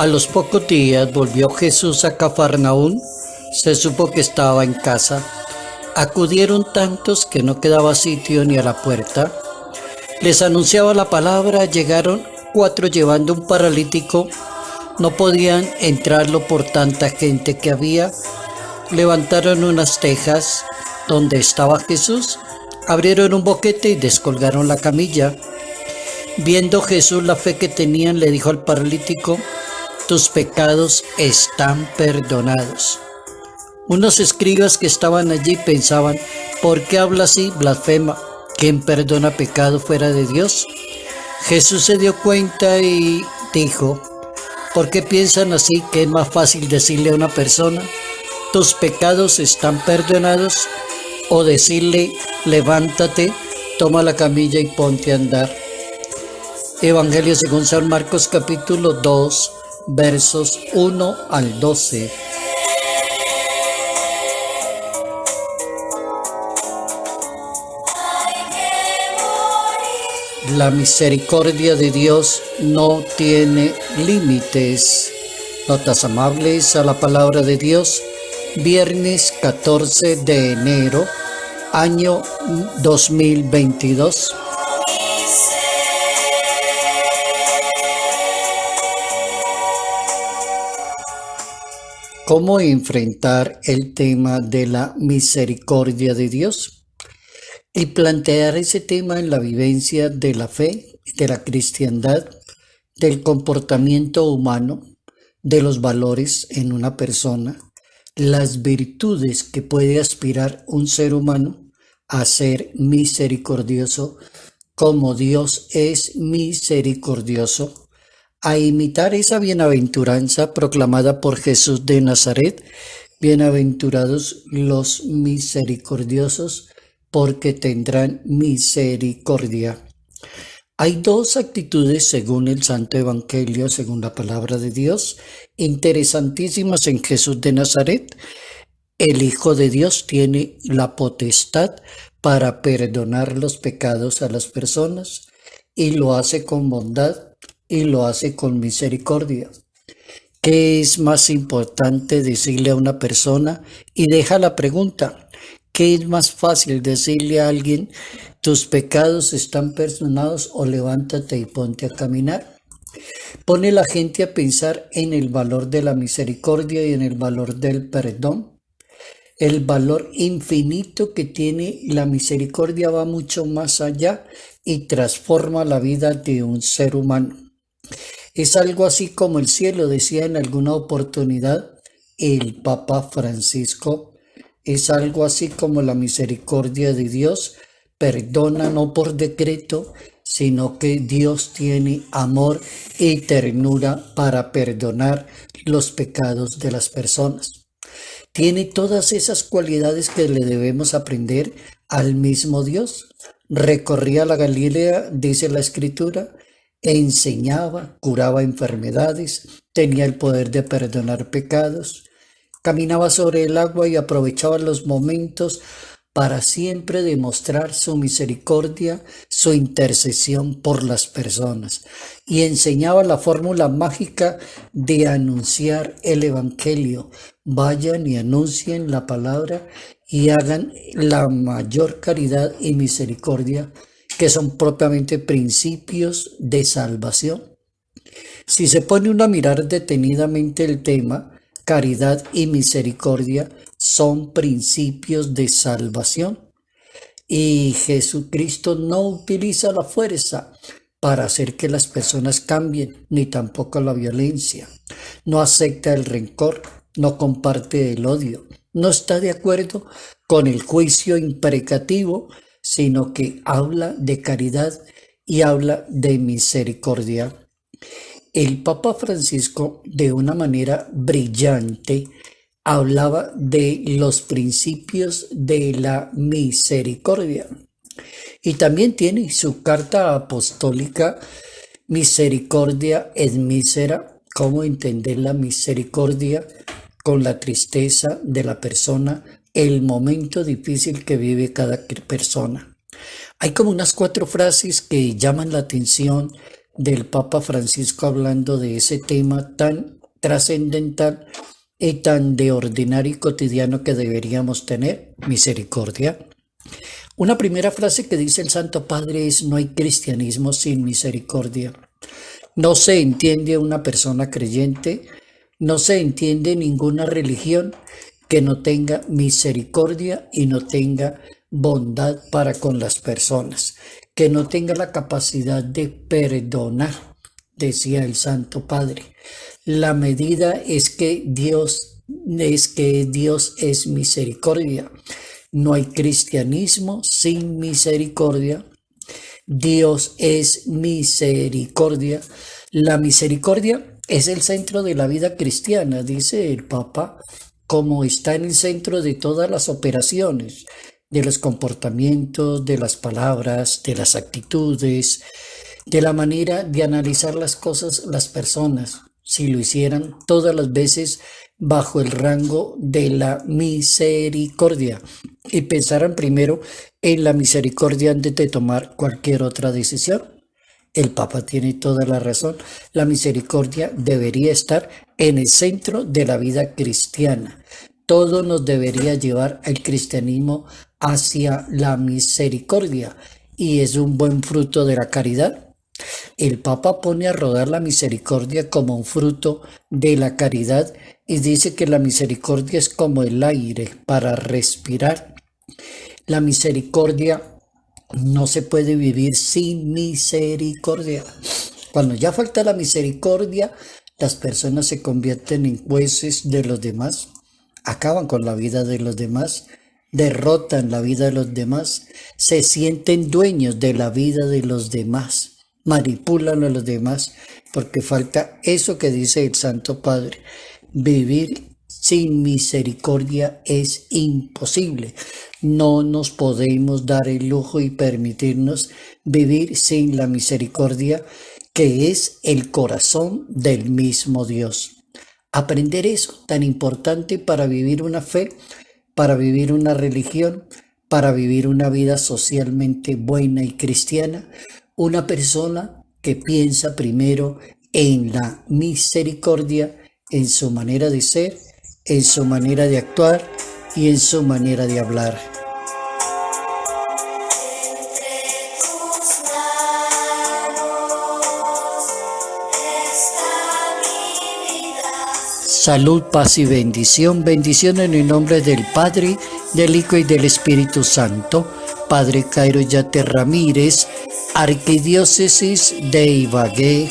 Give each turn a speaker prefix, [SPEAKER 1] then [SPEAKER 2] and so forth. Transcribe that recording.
[SPEAKER 1] A los pocos días volvió Jesús a Cafarnaún. Se supo que estaba en casa. Acudieron tantos que no quedaba sitio ni a la puerta. Les anunciaba la palabra. Llegaron 4 llevando un paralítico. No podían entrarlo por tanta gente que había. Levantaron unas tejas donde estaba Jesús. Abrieron un boquete y descolgaron la camilla. Viendo Jesús la fe que tenían, le dijo al paralítico: tus pecados están perdonados. Unos escribas que estaban allí pensaban: ¿por qué habla así? Blasfema. ¿Quién perdona pecado fuera de Dios? Jesús se dio cuenta y dijo: ¿por qué piensan así? Que es más fácil decirle a una persona: tus pecados están perdonados, o decirle: levántate, toma la camilla y ponte a andar. Evangelio según San Marcos capítulo 2, versos 1 al 12. La misericordia de Dios no tiene límites. Notas amables a la palabra de Dios. Viernes 14 de enero, año 2022. ¿Cómo enfrentar el tema de la misericordia de Dios? Y plantear ese tema en la vivencia de la fe, de la cristiandad, del comportamiento humano, de los valores en una persona, las virtudes que puede aspirar un ser humano a ser misericordioso como Dios es misericordioso, a imitar esa bienaventuranza proclamada por Jesús de Nazaret: bienaventurados los misericordiosos, porque tendrán misericordia. Hay 2 actitudes según el Santo Evangelio, según la palabra de Dios, interesantísimas en Jesús de Nazaret. El Hijo de Dios tiene la potestad para perdonar los pecados a las personas, y lo hace con bondad y lo hace con misericordia. ¿Qué es más importante decirle a una persona? Y deja la pregunta: ¿qué es más fácil decirle a alguien: tus pecados están perdonados, o levántate y ponte a caminar? Pone la gente a pensar en el valor de la misericordia y en el valor del perdón. El valor infinito que tiene la misericordia va mucho más allá y transforma la vida de un ser humano. Es algo así como el cielo, decía en alguna oportunidad el Papa Francisco. Es algo así como la misericordia de Dios. Perdona no por decreto, sino que Dios tiene amor y ternura para perdonar los pecados de las personas. Tiene todas esas cualidades que le debemos aprender al mismo Dios. Recorría la Galilea, dice la Escritura, enseñaba, curaba enfermedades, tenía el poder de perdonar pecados, caminaba sobre el agua y aprovechaba los momentos para siempre demostrar su misericordia, su intercesión por las personas, y enseñaba la fórmula mágica de anunciar el Evangelio. Vayan y anuncien la palabra y hagan la mayor caridad y misericordia, que son propiamente principios de salvación. Si se pone uno a mirar detenidamente el tema, caridad y misericordia son principios de salvación. Y Jesucristo no utiliza la fuerza para hacer que las personas cambien, ni tampoco la violencia. No acepta el rencor, no comparte el odio, no está de acuerdo con el juicio imprecativo, sino que habla de caridad y habla de misericordia. El Papa Francisco, de una manera brillante, hablaba de los principios de la misericordia. Y también tiene su carta apostólica Misericordia et Misera, cómo entender la misericordia con la tristeza de la persona, el momento difícil que vive cada persona. Hay como unas 4 frases que llaman la atención del Papa Francisco hablando de ese tema tan trascendental y tan de ordinario y cotidiano que deberíamos tener, misericordia. Una primera frase que dice el Santo Padre es: no hay cristianismo sin misericordia. No se entiende una persona creyente, no se entiende ninguna religión que no tenga misericordia y no tenga bondad para con las personas, que no tenga la capacidad de perdonar, decía el Santo Padre. La medida es que Dios es misericordia. No hay cristianismo sin misericordia. Dios es misericordia. La misericordia es el centro de la vida cristiana, dice el Papa, como está en el centro de todas las operaciones, de los comportamientos, de las palabras, de las actitudes, de la manera de analizar las cosas, las personas, si lo hicieran todas las veces bajo el rango de la misericordia y pensaran primero en la misericordia antes de tomar cualquier otra decisión. El Papa tiene toda la razón. La misericordia debería estar en el centro de la vida cristiana. Todo nos debería llevar al cristianismo hacia la misericordia y es un buen fruto de la caridad. El Papa pone a rodar la misericordia como un fruto de la caridad y dice que la misericordia es como el aire para respirar. La misericordia no se puede vivir sin misericordia. Cuando ya falta la misericordia, las personas se convierten en jueces de los demás, acaban con la vida de los demás, derrotan la vida de los demás, se sienten dueños de la vida de los demás, manipulan a los demás, porque falta eso que dice el Santo Padre. Vivir sin misericordia es imposible. No nos podemos dar el lujo y permitirnos vivir sin la misericordia, que es el corazón del mismo Dios. Aprender eso tan importante para vivir una fe, para vivir una religión, para vivir una vida socialmente buena y cristiana. Una persona que piensa primero en la misericordia, en su manera de ser, en su manera de actuar y en su manera de hablar. Salud, paz y bendición. Bendición en el nombre del Padre, del Hijo y del Espíritu Santo. Padre Cairo Yate Ramírez, Arquidiócesis de Ibagué,